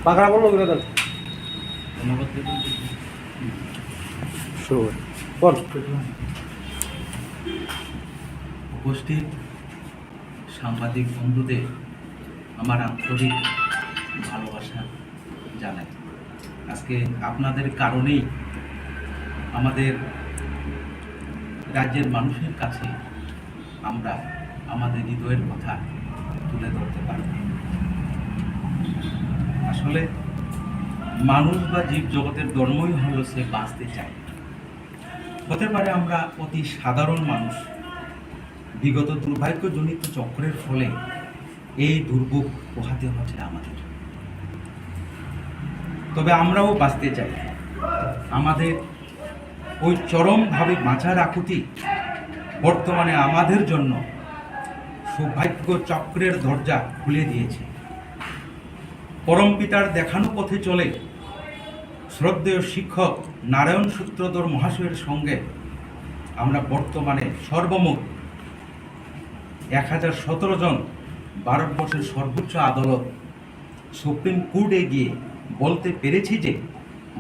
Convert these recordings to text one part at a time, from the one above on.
পাকড়া বন্ধ করে দেন। শুরু কর। উপস্থিত সাংবাদিক বন্ধুদের আমার আন্তরিক ভালোবাসা জানাই। আজকে আপনাদের কারণেই আমাদের রাজ্যের মানুষের কাছে আমরা আমাদের হৃদয়ের কথা তুলে ধরতে পারব। আসলে মানুষ বা জীব জগতের ধর্মই হলো সে বাঁচতে চায়। হতে পারে আমরা অতি সাধারণ মানুষ, বিগত দুর্ভাগ্যজনিত চক্রের ফলে এই দুর্ভোগ পোহাতে হচ্ছে আমাদের। তবে আমরাও বাঁচতে চাই। আমাদের ওই চরমভাবে বাঁচার আকুতি বর্তমানে আমাদের জন্য সৌভাগ্য চক্রের দরজা খুলে দিয়েছে। পরম পিতার দেখানো পথে চলে শ্রদ্ধেয় শিক্ষক নারায়ণ সূত্রধর মহাশয়ের সঙ্গে আমরা বর্তমানে সর্বমোট 1017 জন ভারতবর্ষের সর্বোচ্চ আদালত সুপ্রিম কোর্টে গিয়ে বলতে পেরেছি যে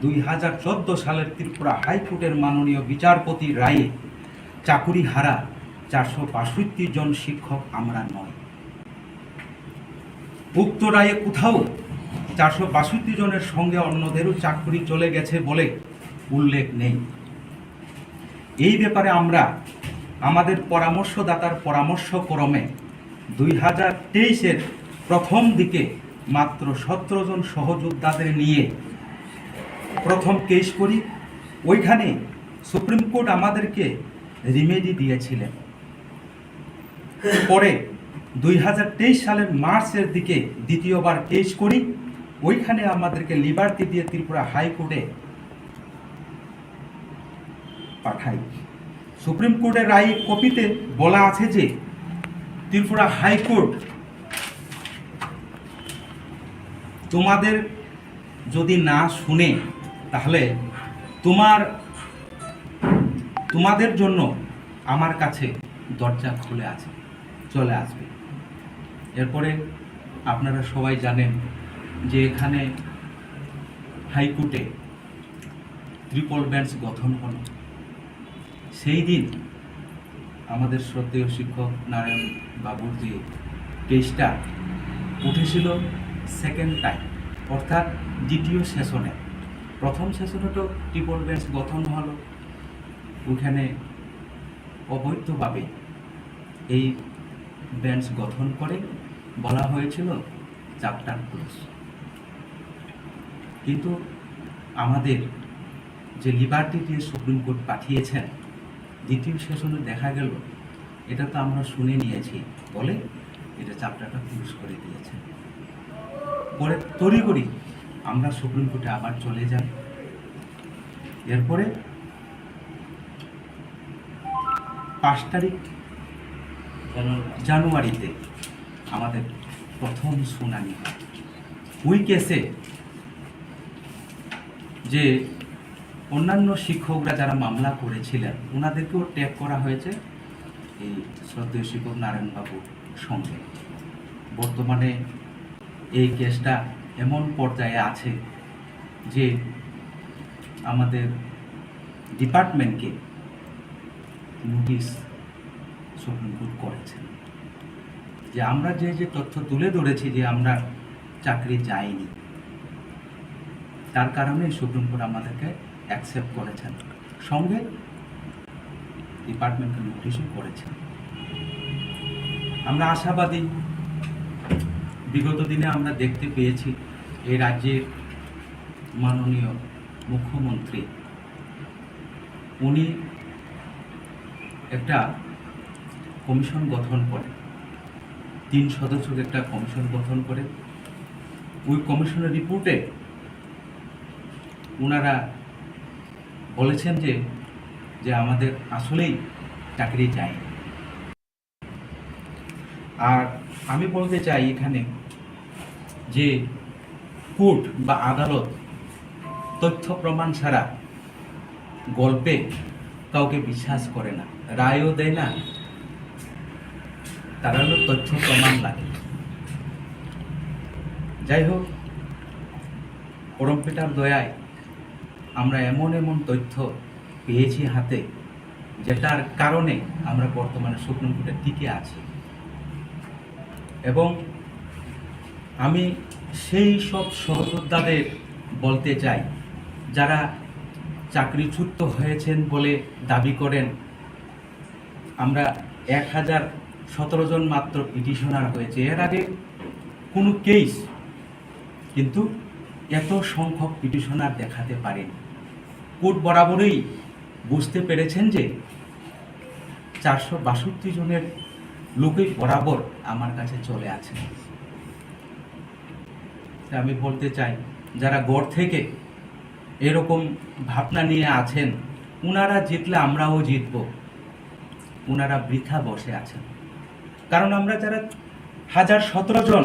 2014 সালের ত্রিপুরা হাইকোর্টের মাননীয় বিচারপতি রায়ে চাকুরি হারা 462 জন শিক্ষক আমরা নয়। উক্ত রায়ে কোথাও 462 জনের সঙ্গে অন্যদেরও চাকরি চলে গেছে বলে উল্লেখ নেই। এই ব্যাপারে আমরা আমাদের পরামর্শদাতার পরামর্শক্রমে 2023-এর প্রথম দিকে মাত্র 17 জন সহযোদ্ধাদের নিয়ে প্রথম কেস করি। ওইখানে সুপ্রিম কোর্ট আমাদেরকে রিমেডি দিয়েছিলেন। পরে 2023 সালের মার্চের দিকে দ্বিতীয়বার কেস করি। ওইখানে আমাদেরকে লিবার্টি দিয়ে ত্রিপুরা হাইকোর্টে পাঠাই। সুপ্রিম কোর্টের রায় কপিতে বলা আছে যে ত্রিপুরা হাইকোর্ট তোমাদের যদি না শুনে তাহলে তোমাদের জন্য আমার কাছে দরজা খুলে আছে, চলে আসবে। এরপরে আপনারা সবাই জানেন যে এখানে হাইকোর্টে ট্রিপল বেঞ্চ গঠন হলো। সেই দিন আমাদের শ্রদ্ধেয় শিক্ষক নারায়ণ বাবুর যে কেসটা উঠেছিল সেকেন্ড টাইম, অর্থাৎ দ্বিতীয় সেশনে। প্রথম সেশনে তো ট্রিপল বেঞ্চ গঠন হলো, ওখানে অবৈধভাবে এই বেঞ্চ গঠন করে বলা হয়েছিল চ্যাপ্টার পুলিশ। কিন্তু আমাদের যে লিবার্টি দিয়ে সুপ্রিম কোর্ট পাঠিয়েছেন দ্বিতীয় সেশনে দেখা গেল এটা তো আমরা শুনে নিয়েছি বলে এটা চ্যাপ্টারটা পুলিশ করে দিয়েছে। পরে তড়িঘড়ি আমরা সুপ্রিম কোর্টে আবার চলে যাই। এরপরে 5 তারিখ জানুয়ারিতে আমাদের প্রথম শুনানি হয়। ওই কেসে যে অন্যান্য শিক্ষকরা যারা মামলা করেছিলেন ওনাদেরকেও ট্যাগ করা হয়েছে এই শ্রদ্ধেয় শিক্ষক নারায়ণবাবুর সঙ্গে। বর্তমানে এই কেসটা এমন পর্যায়ে আছে যে আমাদের ডিপার্টমেন্টকে নোটিশ সুপ্রিম কোর্ট করেছে যে আমরা যে যে তথ্য তুলে ধরেছি যে আমরা চাকরি যাইনি, তার কারণে সুপ্রিম কোর্ট আমাদেরকে অ্যাকসেপ্ট করেছেন, সঙ্গে ডিপার্টমেন্টকে নোটিশও করেছেন। আমরা আশাবাদী। বিগত দিনে আমরা দেখতে পেয়েছি এই রাজ্যের মাননীয় মুখ্যমন্ত্রী উনি একটা কমিশন গঠন করে, 3 সদস্যের একটা কমিশন গঠন করে। ওই কমিশনের রিপোর্টে ওনারা বলেছেন যে আমাদের আসলেই চাকরি চাই। আর আমি বলতে চাই এখানে যে কোর্ট বা আদালত তথ্য প্রমাণ ছাড়া গল্পে কাউকে বিশ্বাস করে না, রায়ও দেয় না, তারা হলো তথ্য প্রমাণ লাগে। যাই হোক, পরমপিতার দয়ায় আমরা এমন এমন তথ্য পেয়েছি হাতে, যেটার কারণে আমরা বর্তমানে সুপ্রিম কোর্টে টিকে আছি। এবং আমি সেই সব সহযোদ্ধাদের বলতে চাই, যারা চাকরিচ্যুত হয়েছেন বলে দাবি করেন। আমরা 1017 জন মাত্র পিটিশনার হয়েছে, এর আগে কোনো কেস কিন্তু এত সংখ্যক পিটিশনার দেখাতে পারেন। কোর্ট বরাবরই বুঝতে পেরেছেন যে 462 জনের লোকই বরাবর আমার কাছে চলে আছেন। আমি বলতে চাই, যারা গড় থেকে এরকম ভাবনা নিয়ে আছেন, ওনারা জিতলে আমরাও জিতব, ওনারা বৃথা বসে আছেন। কারণ আমরা যারা 1017 জন,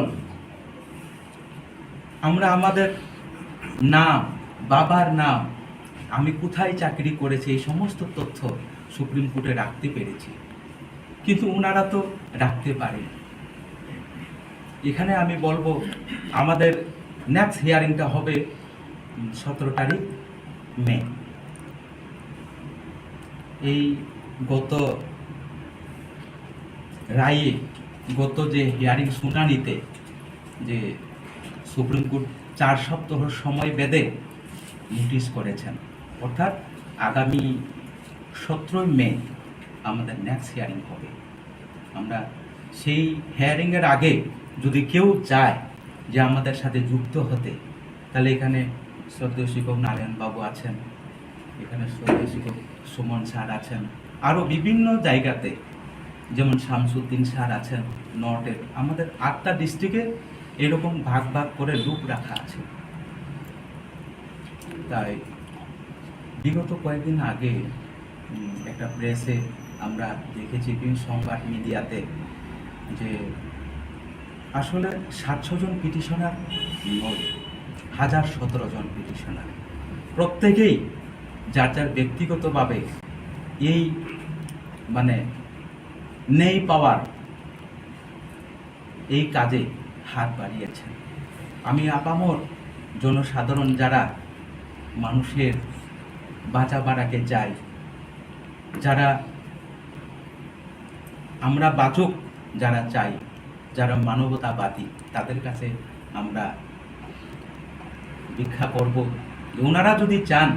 আমরা আমাদের নাম, বাবার নাম, আমি কোথায় চাকরি করেছি, এই সমস্ত তথ্য সুপ্রিম কোর্টে রাখতে পেরেছি, কিন্তু ওনারা তো রাখতে পারেন। এখানে আমি বলবো, আমাদের নেক্সট হিয়ারিংটা হবে 17 তারিখ মে। এই গত রায়ে, গত যে হিয়ারিং শুনানিতে যে সুপ্রিম কোর্ট 4 সপ্তাহ সময় বেঁধে নোটিশ করেছেন, অর্থাৎ আগামী 17 মে আমাদের নেক্সট হিয়ারিং হবে। আমরা সেই হিয়ারিংয়ের আগে যদি কেউ চায় যে আমাদের সাথে যুক্ত হতে, তাহলে এখানে শ্রদ্ধেয় শিক্ষক নারায়ণ বাবু আছেন, এখানে শ্রদ্ধেয় শিক্ষক সুমন স্যার আছেন, আরও বিভিন্ন জায়গাতে, যেমন শামসুদ্দিন স্যার আছেন নর্থের। আমাদের 8টা ডিস্ট্রিক্টে এরকম ভাগ ভাগ করে লোক রাখা আছে। তাই বিগত কয়েকদিন আগে একটা প্রেসে আমরা দেখেছি, বিভিন্ন সংবাদ মিডিয়াতে, যে আসলে 700 জন পিটিশনার নয়, 1017 জন পিটিশনার। প্রত্যেকেই যার যার ব্যক্তিগতভাবে এই নেই পাওয়ার এই কাজে হাত বাড়িয়েছেন। আমি আপামর জনসাধারণ, যারা মানুষের বাঁচা বাড়াকে চাই, যারা আমরা বাঁচুক যারা চাই, যারা মানবতাবাদী, তাদের কাছে আমরা ভিক্ষা করব, ওনারা যদি চান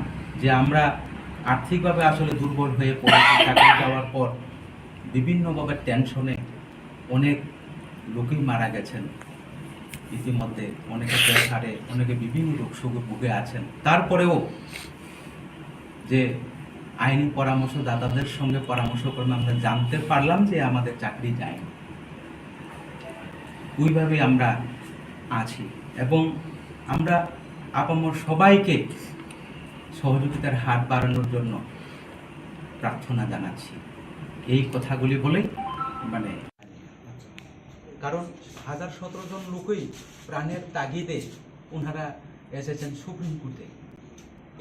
যে আমরা আর্থিকভাবে আসলে দুর্বল হয়ে পড়েছি, চাকরি যাওয়ার পর বিভিন্নভাবে টেনশনে অনেক লোকই মারা গেছেন ইতিমধ্যে, অনেকে প্রেসারে, অনেকে বিভিন্ন রোগ শোকে ভুগে আছেন। তারপরেও যে আইনি পরামর্শদাতাদের সঙ্গে পরামর্শ করে আমরা জানতে পারলাম যে আমাদের চাকরি যায়নি, ওইভাবে আমরা আছি। এবং আমরা আপামর সবাইকে সহযোগিতার হাত বাড়ানোর জন্য প্রার্থনা জানাচ্ছি। এই কথাগুলি বলেই কারণ 1017 জন লোকই প্রাণের তাগিদে ওনারা এসেছেন সুপ্রিম কোর্টে।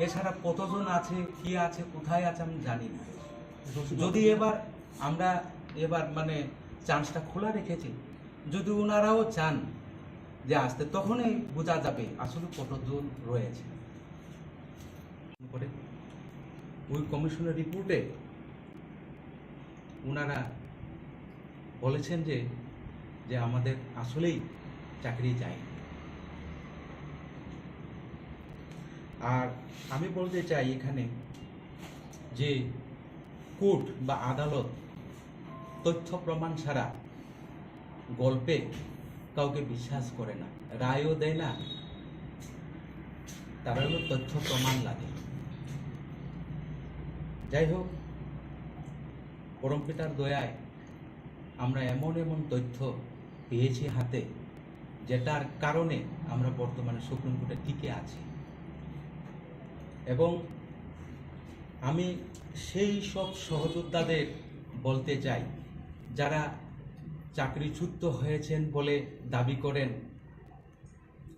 এছাড়া কতজন আছে, কি আছে, কোথায় আছে আমি জানি না। যদি আমরা এবার চান্সটা খোলা রেখেছি, যদি ওনারাও চান যে আসতে, তখনই বোঝা যাবে আসলে কতজন রয়েছে। ওই কমিশনের রিপোর্টে ওনারা বলেছেন যে আমাদের আসলেই চাকরি চাই। আর আমি বলতে চাই এখানে যে কোর্ট বা আদালত তথ্য প্রমাণ ছাড়া গল্পে কাউকে বিশ্বাস করে না, রায়ও দেয় না, তারা হলো তথ্য প্রমাণ লাগে। যাই হোক, পরমপিতার দয়ায় আমরা এমন এমন তথ্য পেয়েছি হাতে, যেটার কারণে আমরা বর্তমানে সুপ্রিম কোর্টে টিকে আছি। এবং আমি সেই সব সহযোদ্ধাদের বলতে চাই, যারা চাকরিচ্যুত হয়েছেন বলে দাবি করেন।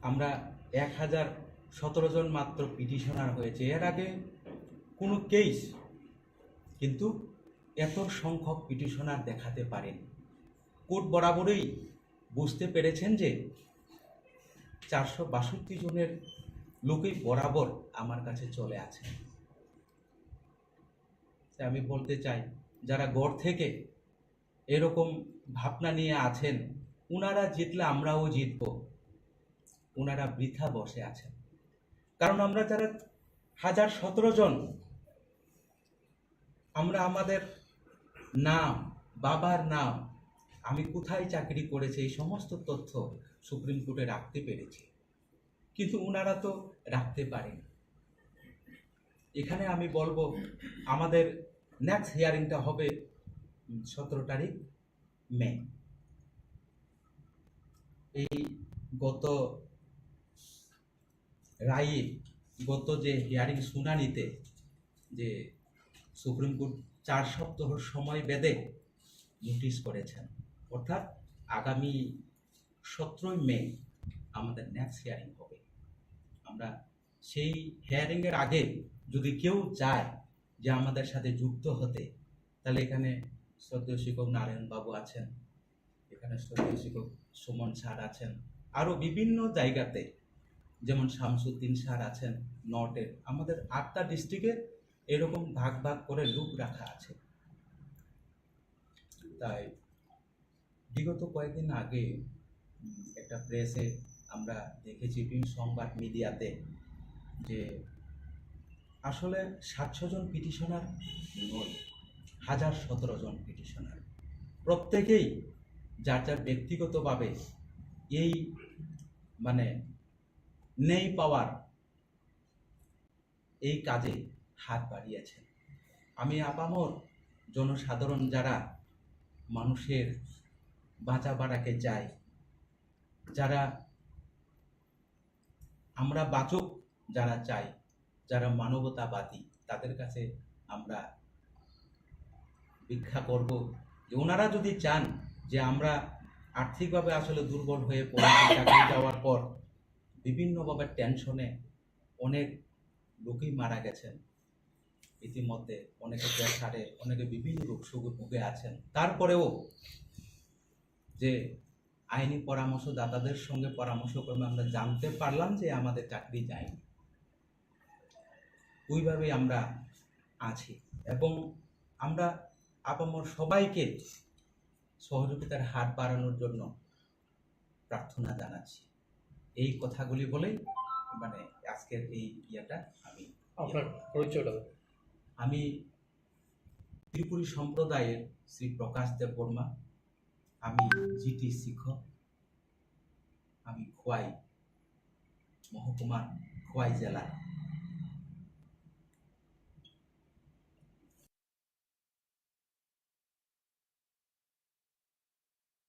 আমরা 1017 জন মাত্র পিটিশনার হয়েছে, এর আগে কোনো কেস কিন্তু এত সংখ্যক পিটিশনার দেখাতে পারেন। কোর্ট বরাবরই বুঝতে পেরেছেন যে 462 জনের লোকই বরাবর আমার কাছে চলে আছে। তাই আমি বলতে চাই, যারা গড় থেকে এরকম ভাবনা নিয়ে আছেন, উনারা জিতলে আমরাও জিতব, উনারা বৃথা বসে আছেন। কারণ আমরা যারা 1017 জন, আমরা আমাদের নাম, বাবার নাম, আমি কোথায় চাকরি করেছি, এই সমস্ত তথ্য সুপ্রিম কোর্টে রাখতে পেরেছি, কিন্তু উনারা তো রাখতে পারেন। এখানে আমি বলবো, আমাদের নেক্সট হিয়ারিংটা হবে 17 তারিখ মে। এই গত রায়ে, গত যে হিয়ারিং শুনানিতে যে সুপ্রিম কোর্ট 4 সপ্তাহ সময় বেঁধে নোটিশ করেছেন, অর্থাৎ আগামী 17 মে আমাদের নেক্সট হিয়ারিং হবে। আমরা সেই হিয়ারিংয়ের আগে যদি কেউ চায় যে আমাদের সাথে যুক্ত হতে, তাহলে এখানে শ্রদ্ধেয় শিক্ষক নারায়ণ বাবু আছেন, এখানে শ্রদ্ধেয় শিক্ষক সুমন স্যার আছেন, আরও বিভিন্ন জায়গাতে, যেমন শামসুদ্দিন স্যার আছেন নর্থের। আমাদের 8টা ডিস্ট্রিক্টে এরকম ভাগ ভাগ করে লোক রাখা আছে। তাই বিগত কয়েকদিন আগে একটা প্রেসে আমরা দেখেছি, বিভিন্ন সংবাদ মিডিয়াতে, যে আসলে 700 জন পিটিশনার নয়, 1017 জন পিটিশনার। প্রত্যেকেই যার যার ব্যক্তিগতভাবে এই মানে নেই পাওয়ার এই কাজে হাত বাড়িয়েছেন। আমি আপামর জনসাধারণ যারা মানুষের বাঁচা বাড়াকে চায়, যারা আমরা বাঁচুক যারা চাই, যারা মানবতাবাদী, তাদের কাছে আমরা ভিক্ষা করব যে ওনারা যদি চান যে আমরা আর্থিকভাবে আসলে দুর্বল হয়ে পড়েছি, চাকরি যাওয়ার পর বিভিন্নভাবে টেনশনে অনেক লোকই মারা গেছেন, ইতিমধ্যে অনেকে প্রেসারে, অনেকে বিভিন্ন রোগ সুখে ভুগে আছেন, তারপরেও যে আইনি পরামর্শদাতাদের সঙ্গে পরামর্শ করে আমরা জানতে পারলাম যে আমাদের চাকরি যায়নি। ওইভাবেই আমরা আছি এবং আমরা আপামর সবাইকে সহযোগিতার হাত বাড়ানোর জন্য প্রার্থনা জানাচ্ছি। এই কথাগুলি বলেই মানে আজকের এই ইয়েটা আমি আপনার পরিচয়টা দেন। আমি ত্রিপুরী সম্প্রদায়ের শ্রী প্রকাশ দেব বর্মা। আমি জিটি শিক্ষক। আমি খোয়াই মহকুমার, খোয়াই জেলার